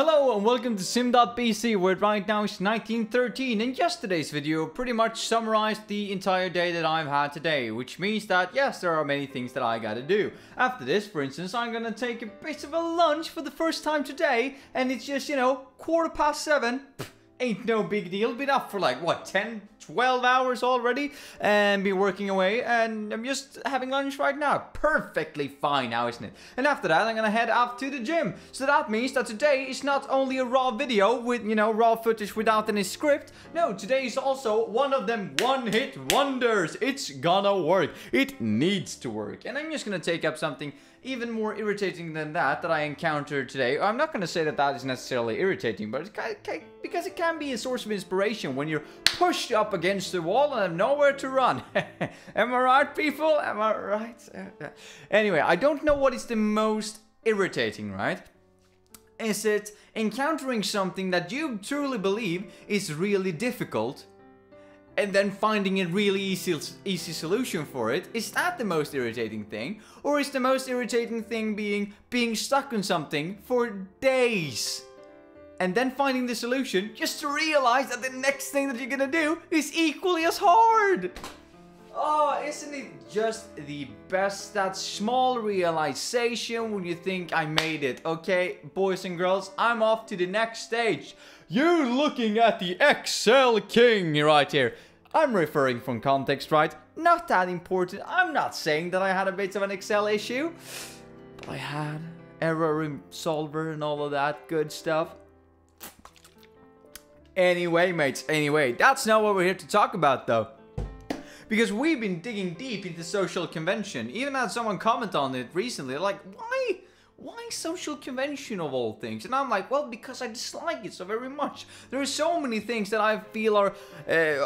Hello and welcome to Sim.bc, where right now is 1913, and yesterday's video pretty much summarized the entire day that I've had today, which means that yes, there are many things that I gotta do. After this, for instance, I'm gonna take a bit of a lunch for the first time today, and it's just, 7:15. Ain't no big deal. Been up for like, what, 10, 12 hours already? And been working away, and I'm just having lunch right now. Perfectly fine now, isn't it? And after that, I'm gonna head off to the gym. So that means that today is not only a raw video with, raw footage without any script. No, today is also one of them one-hit wonders. It's gonna work. It needs to work. And I'm just gonna take up something even more irritating than that I encountered today. I'm not going to say that that is necessarily irritating, but it's because it can be a source of inspiration when you're pushed up against the wall and have nowhere to run. Am I right, people? Am I right? Anyway, I don't know what is the most irritating, right? Is it encountering something that you truly believe is really difficult, and then finding a really easy solution for it? Is that the most irritating thing? Or is the most irritating thing being stuck on something for days? And then finding the solution just to realize that the next thing that you're gonna do is equally as hard? Oh, isn't it just the best, that small realization when you think I made it? Okay, boys and girls, I'm off to the next stage. You're looking at the Excel King right here. I'm referring from context, right? Not that important. I'm not saying that I had a bit of an Excel issue, but I had error solver and all of that good stuff. Anyway, mates, that's not what we're here to talk about, though. Because we've been digging deep into social convention. Even had someone comment on it recently, like, why social convention of all things? And I'm like, well, because I dislike it so very much. There are so many things that I feel are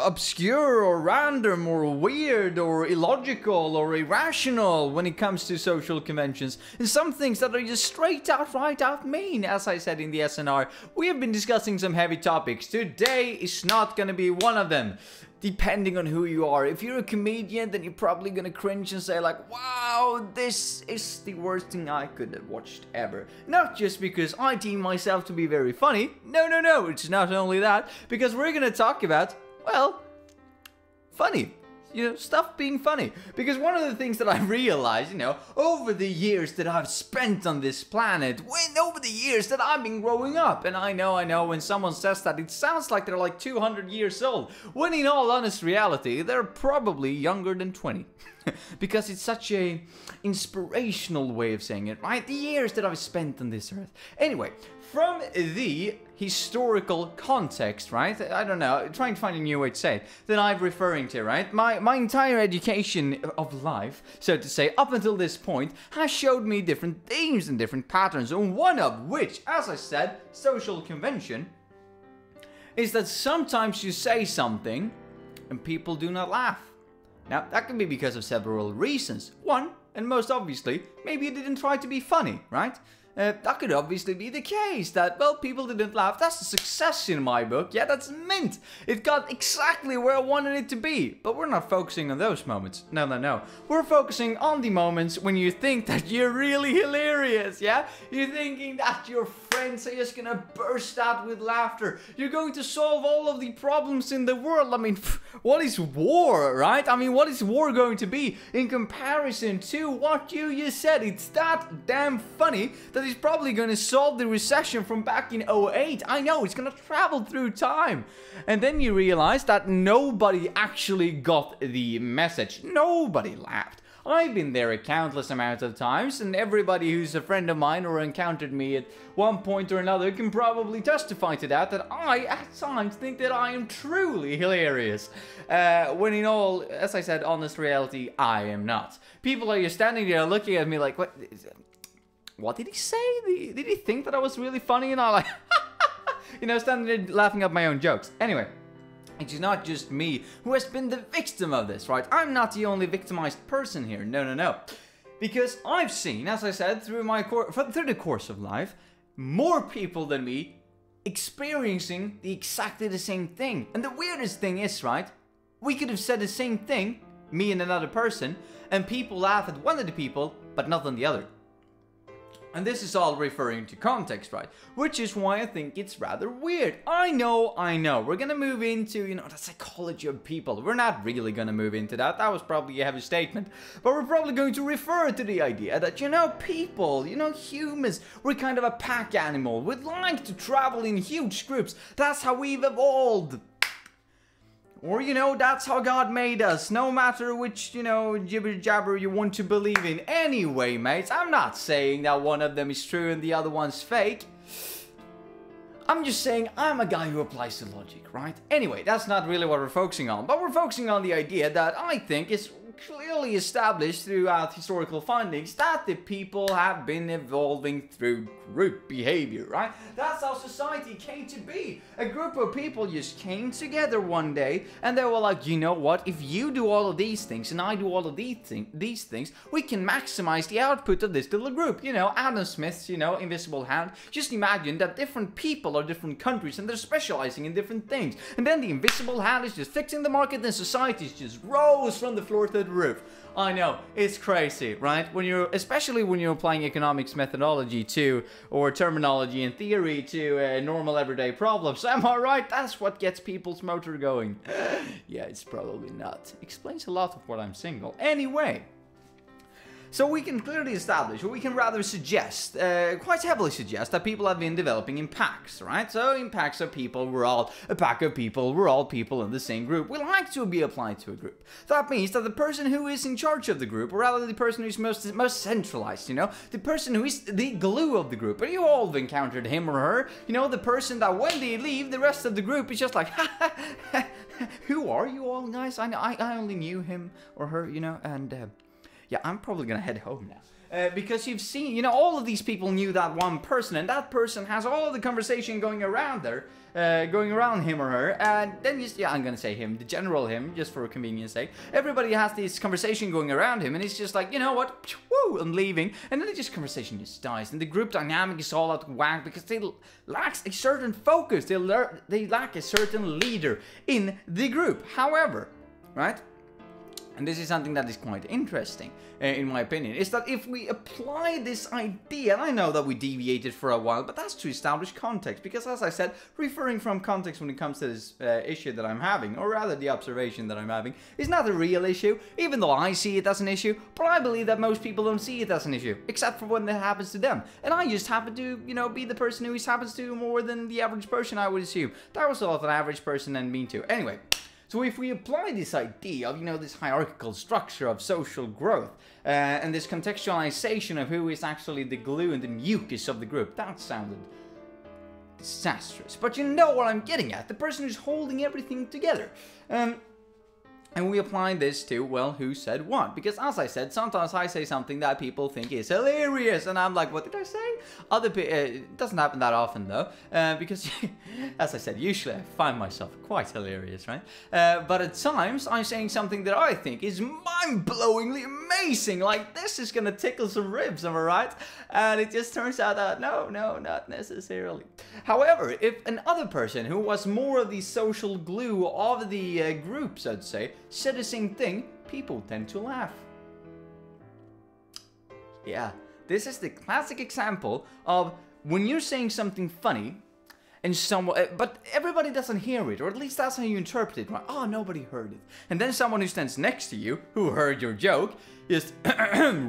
obscure or random or weird or illogical or irrational when it comes to social conventions. And some things that are just straight out, right out mean. As I said in the SNR, we have been discussing some heavy topics. Today is not going to be one of them. Depending on who you are. If you're a comedian, then you're probably gonna cringe and say like, wow, this is the worst thing I could have watched ever. Not just because I deem myself to be very funny. No, it's not only that. Because we're gonna talk about, well, funny. Stuff being funny. Because one of the things that I realized, over the years that I've spent on this planet, over the years that I've been growing up, and I know when someone says that, it sounds like they're like 200 years old, when in all honest reality, they're probably younger than 20. Because it's such a inspirational way of saying it, right? The years that I've spent on this earth. Anyway, from the historical context, right? I don't know, trying to find a new way to say it, that I'm referring to, right? My entire education of life, so to say, up until this point, has showed me different themes and different patterns, and one of which, as I said, social convention, is that sometimes you say something and people do not laugh. Now, that can be because of several reasons. One, and most obviously, maybe you didn't try to be funny, right? That could obviously be the case, that, well, people didn't laugh. That's a success in my book. Yeah, that's mint. It got exactly where I wanted it to be. But we're not focusing on those moments. No. We're focusing on the moments when you think that you're really hilarious, yeah? You're thinking that your friends are just gonna burst out with laughter. You're going to solve all of the problems in the world. I mean, what is war, right? I mean, what is war going to be in comparison to what you just said? It's that damn funny that is probably going to solve the recession from back in 2008. I know, it's going to travel through time. And then you realize that nobody actually got the message. Nobody laughed. I've been there a countless amount of times, and everybody who's a friend of mine or encountered me at one point or another can probably testify to that I, at times, think that I am truly hilarious. When in all, as I said, honest reality, I am not. People are just standing there looking at me like, what did he say? Did he think that I was really funny? And I'm like, standing there laughing at my own jokes. Anyway. It's not just me who has been the victim of this, right? I'm not the only victimized person here. No. Because I've seen, as I said, through the course of life, more people than me experiencing exactly the same thing. And the weirdest thing is, right? We could have said the same thing, me and another person, and people laugh at one of the people, but not on the other. And this is all referring to context, right? Which is why I think it's rather weird. I know. We're gonna move into, the psychology of people. We're not really gonna move into that. That was probably a heavy statement. But we're probably going to refer to the idea that, people, humans, we're kind of a pack animal. We'd like to travel in huge groups. That's how we've evolved. Or, that's how God made us, no matter which, jibber jabber you want to believe in. Anyway, mates, I'm not saying that one of them is true and the other one's fake. I'm just saying I'm a guy who applies the logic, right? Anyway, that's not really what we're focusing on, but we're focusing on the idea that I think is clearly established throughout historical findings that the people have been evolving through group behavior, right? That's how society came to be. A group of people just came together one day and they were like, you know what, if you do all of these things and I do all of these things, we can maximize the output of this little group. Adam Smith's, invisible hand. Just imagine that different people are different countries and they're specializing in different things. And then the invisible hand is just fixing the market and society just rose from the floor to the roof. I know, it's crazy, right? Especially when you're applying economics methodology to, or terminology and theory to normal everyday problems. Am I right? That's what gets people's motor going. Yeah, it's probably not. Explains a lot of what I'm single. Anyway. So we can clearly establish, or we can rather suggest, quite heavily suggest, that people have been developing in packs, right? So in packs of people, we're all a pack of people, we're all people in the same group. We like to be applied to a group. That means that the person who is in charge of the group, or rather the person who's most centralized, the person who is the glue of the group, and you all have encountered him or her, the person that when they leave, the rest of the group is just like, who are you all guys? I only knew him or her, and... yeah, I'm probably gonna head home now. Because you've seen, all of these people knew that one person, and that person has all of the conversation going around there, going around him or her, and then I'm gonna say him, the general him, just for convenience sake. Everybody has this conversation going around him, and it's just like, you know what, woo, I'm leaving, and then conversation just dies, and the group dynamic is all out of whack because they lack a certain focus, they lack a certain leader in the group. However, right? And this is something that is quite interesting, in my opinion, is that if we apply this idea, and I know that we deviated for a while, but that's to establish context, because as I said, referring from context when it comes to this issue that I'm having, or rather the observation that I'm having, is not a real issue, even though I see it as an issue, but I believe that most people don't see it as an issue, except for when that happens to them. And I just happen to, be the person who happens to more than the average person, I would assume. That was a lot of an average person and me too. Anyway. So if we apply this idea of, this hierarchical structure of social growth, and this contextualization of who is actually the glue and the mucus of the group, that sounded disastrous. But you know what I'm getting at, the person who's holding everything together. And we apply this to, well, who said what? Because as I said, sometimes I say something that people think is hilarious, and I'm like, what did I say? It doesn't happen that often, though, because, as I said, usually I find myself quite hilarious, right? But at times, I'm saying something that I think is mind-blowingly amazing, like, this is gonna tickle some ribs, am I right? And it just turns out that, no, not necessarily. However, if another person who was more of the social glue of the group, so to say, said the same thing, people tend to laugh. Yeah, this is the classic example of when you're saying something funny and but everybody doesn't hear it, or at least that's how you interpret it, right? Oh, nobody heard it. And then someone who stands next to you, who heard your joke, just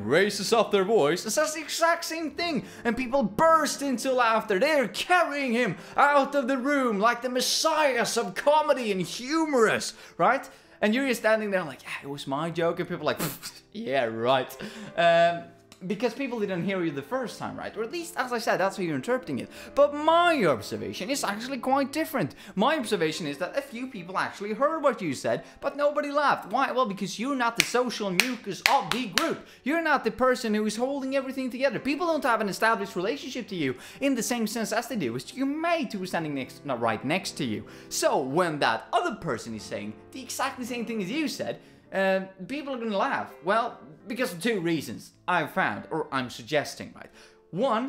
raises up their voice and says the exact same thing, and people burst into laughter. They're carrying him out of the room like the messiahs of comedy and humorous, right? And you're just standing there like, yeah, it was my joke, and people are like, yeah, right. Because people didn't hear you the first time, right? Or at least, as I said, that's how you're interpreting it. But my observation is actually quite different. My observation is that a few people actually heard what you said, but nobody laughed. Why? Well, because you're not the social mucus of the group. You're not the person who is holding everything together. People don't have an established relationship to you in the same sense as they do with your mate who is standing right next to you. So when that other person is saying the exactly same thing as you said, people are gonna laugh. Well, because of two reasons I've found, or I'm suggesting, right?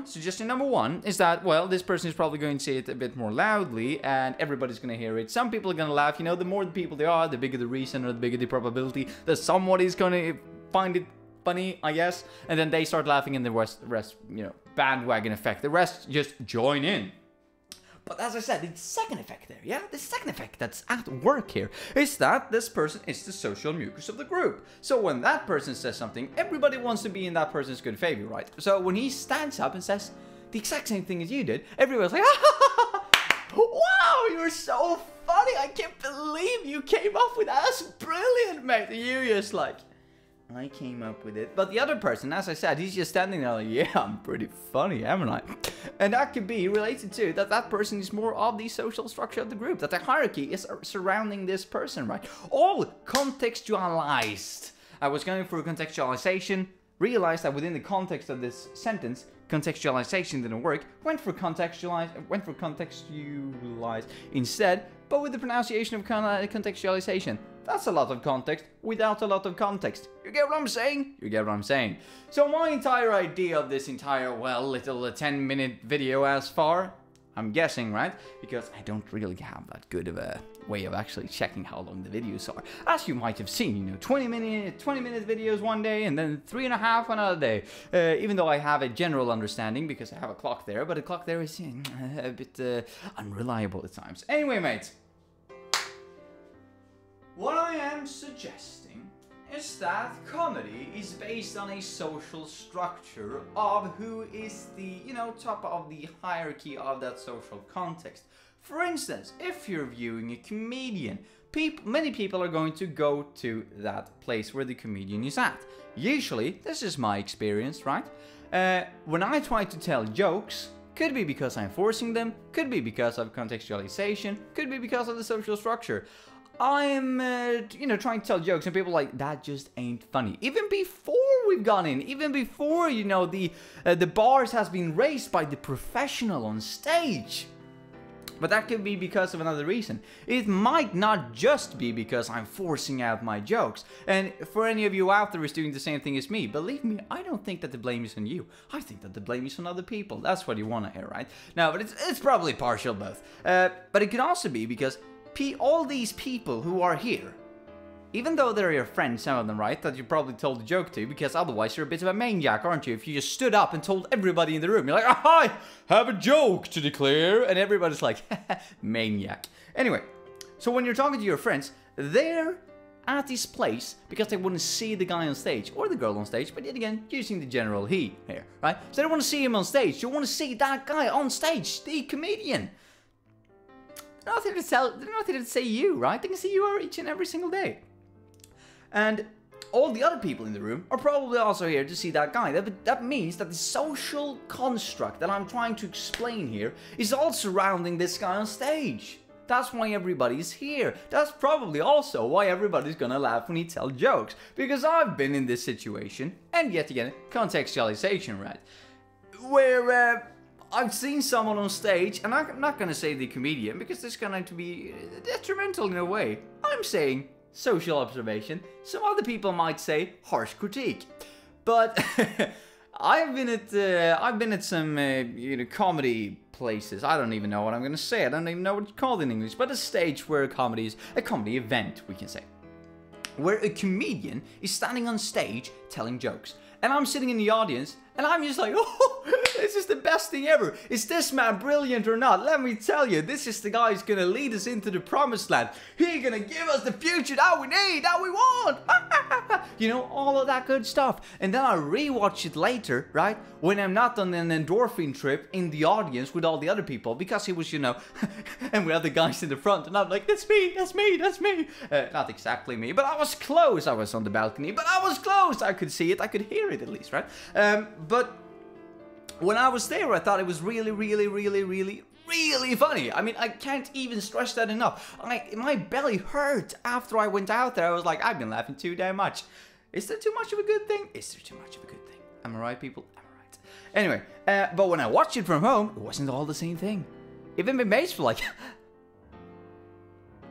Suggestion number one is that, well, this person is probably going to say it a bit more loudly, and everybody's gonna hear it. Some people are gonna laugh, the more the people there are, the bigger the reason, or the bigger the probability that somebody's gonna find it funny, I guess. And then they start laughing and the rest, you know, bandwagon effect. The rest just join in. But as I said, the second effect there, yeah? The second effect that's at work here is that this person is the social mucus of the group. So when that person says something, everybody wants to be in that person's good favor, right? So when he stands up and says the exact same thing as you did, everybody's like, wow, you're so funny. I can't believe you came up with that. That's brilliant, mate. And you just like, I came up with it. But the other person, as I said, he's just standing there like, yeah, I'm pretty funny, haven't I? And that could be related to that person is more of the social structure of the group, that the hierarchy is surrounding this person, right? All contextualized. I was going for contextualization, realized that within the context of this sentence, contextualization didn't work, went for contextualize instead, but with the pronunciation of contextualization. That's a lot of context without a lot of context. You get what I'm saying? You get what I'm saying. So my entire idea of this entire, well, little 10-minute video as far, I'm guessing, right? Because I don't really have that good of a way of actually checking how long the videos are. As you might have seen, you know, 20-minute videos one day and then 3.5 another day. Even though I have a general understanding because I have a clock there, but the clock there is a bit unreliable at times. Anyway, mates. What I am suggesting is that comedy is based on a social structure of who is the, you know, top of the hierarchy of that social context. For instance, if you're viewing a comedian, many people are going to go to that place where the comedian is at. Usually, this is my experience, right? When I try to tell jokes, could be because I'm forcing them, could be because of contextualization, could be because of the social structure. I'm, you know, trying to tell jokes and people are like, that just ain't funny. Even before we've gone in, even before, you know, the bars has been raised by the professional on stage. But that could be because of another reason. It might not just be because I'm forcing out my jokes. And for any of you out there who's doing the same thing as me, believe me, I don't think that the blame is on you. I think that the blame is on other people. That's what you want to hear, right? No, but it's probably partial both. But it could also be because all these people who are here, even though they're your friends, some of them, right, that you probably told a joke to, because otherwise you're a bit of a maniac, aren't you? If you just stood up and told everybody in the room, you're like, I have a joke to declare, and everybody's like, maniac. Anyway, so when you're talking to your friends, they're at this place because they want to see the guy on stage, or the girl on stage, but yet again, using the general he here, right? So they want to see him on stage, you want to see that guy on stage, the comedian. They're not here to say you, right? They can see you each and every single day. And all the other people in the room are probably also here to see that guy. That means that the social construct that I'm trying to explain here is all surrounding this guy on stage. That's why everybody's here. That's probably also why everybody's gonna laugh when he tells jokes. Because I've been in this situation, and yet again, contextualization, right? Where, I've seen someone on stage, and I'm not going to say the comedian, because this is going to be detrimental in a way. I'm saying social observation. Some other people might say harsh critique. But I've been at some you know, comedy places. I don't even know what I'm going to say. I don't even know what it's called in English. But a stage where a comedy event, we can say, where a comedian is standing on stage telling jokes. And I'm sitting in the audience, and I'm just like, oh, this is the best thing ever. Is this man brilliant or not? Let me tell you, this is the guy who's gonna lead us into the promised land. He's gonna give us the future that we need, that we want. You know, all of that good stuff. And then I rewatch it later, right? When I'm not on an endorphin trip in the audience with all the other people, because he was, you know, and we had the guys in the front, and I'm like, that's me, that's me, that's me. Not exactly me, but I was close. I was on the balcony, but I was close. I could see it, I could hear it at least, right? But when I was there, I thought it was really, really, really, really, really funny. I mean, I can't even stress that enough. My belly hurt after I went out there. I was like, I've been laughing too damn much. Is there too much of a good thing? Is there too much of a good thing? Am I right, people? Am I right? Anyway, but when I watched it from home, it wasn't all the same thing. Even my mates were like,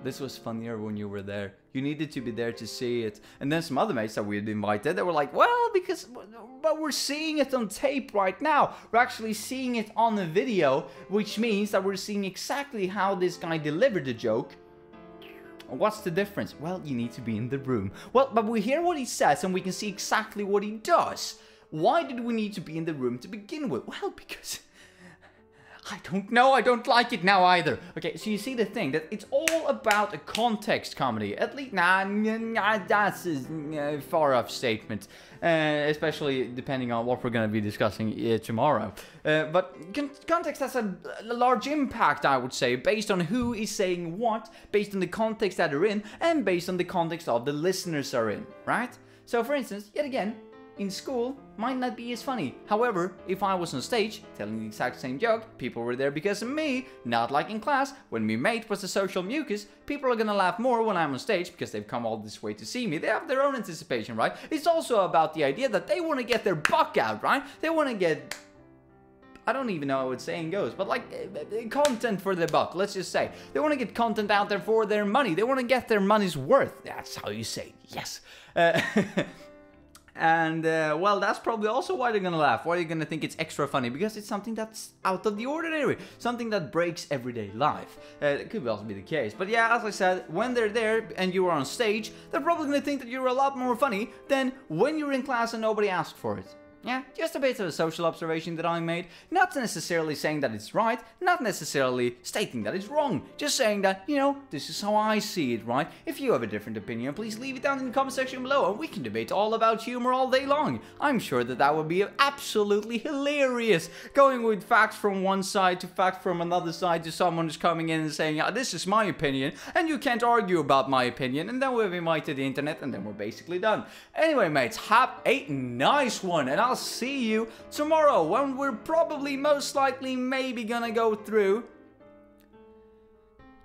this was funnier when you were there. You needed to be there to see it. And then some other mates that we had invited, they were like, well, but we're seeing it on tape right now. We're actually seeing it on the video, which means that we're seeing exactly how this guy delivered the joke What's the difference? Well, you need to be in the room. Well, but we hear what he says and we can see exactly what he does. Why did we need to be in the room to begin with? Well, because I don't know, I don't like it now either. Okay, so you see the thing, that it's all about a context comedy. At least, nah, that's a far off statement. Especially depending on what we're going to be discussing tomorrow. But context has a large impact, I would say, based on who is saying what, based on the context that they're in, and based on the context of the listeners are in, right? So for instance, yet again, in school might not be as funny. However, if I was on stage telling the exact same joke, people were there because of me, not like in class when my mate was the social mucus. People are gonna laugh more when I'm on stage because they've come all this way to see me. They have their own anticipation, right? It's also about the idea that they want to get their buck out, right? They want to get, I don't even know how its saying goes, but like content for their buck, let's just say. They want to get content out there for their money. They want to get their money's worth. That's how you say it. Yes. And, well, that's probably also why they're gonna laugh. Why they're gonna think it's extra funny. Because it's something that's out of the ordinary. Something that breaks everyday life. It could also be the case. But yeah, as I said, when they're there and you are on stage, they're probably gonna think that you're a lot more funny than when you're in class and nobody asked for it. Yeah, just a bit of a social observation that I made. Not necessarily saying that it's right, not necessarily stating that it's wrong. Just saying that, you know, this is how I see it, right? If you have a different opinion, please leave it down in the comment section below and we can debate all about humor all day long. I'm sure that that would be absolutely hilarious. Going with facts from one side to facts from another side to someone who's coming in and saying, yeah, this is my opinion and you can't argue about my opinion. And then we've invited the internet and then we're basically done. Anyway, mates, have a nice one and I'll see you tomorrow when we're probably most likely maybe gonna go through.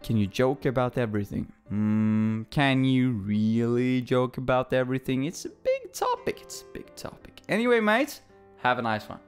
Can you joke about everything? Can you really joke about everything? It's a big topic. It's a big topic. Anyway, mates, have a nice one.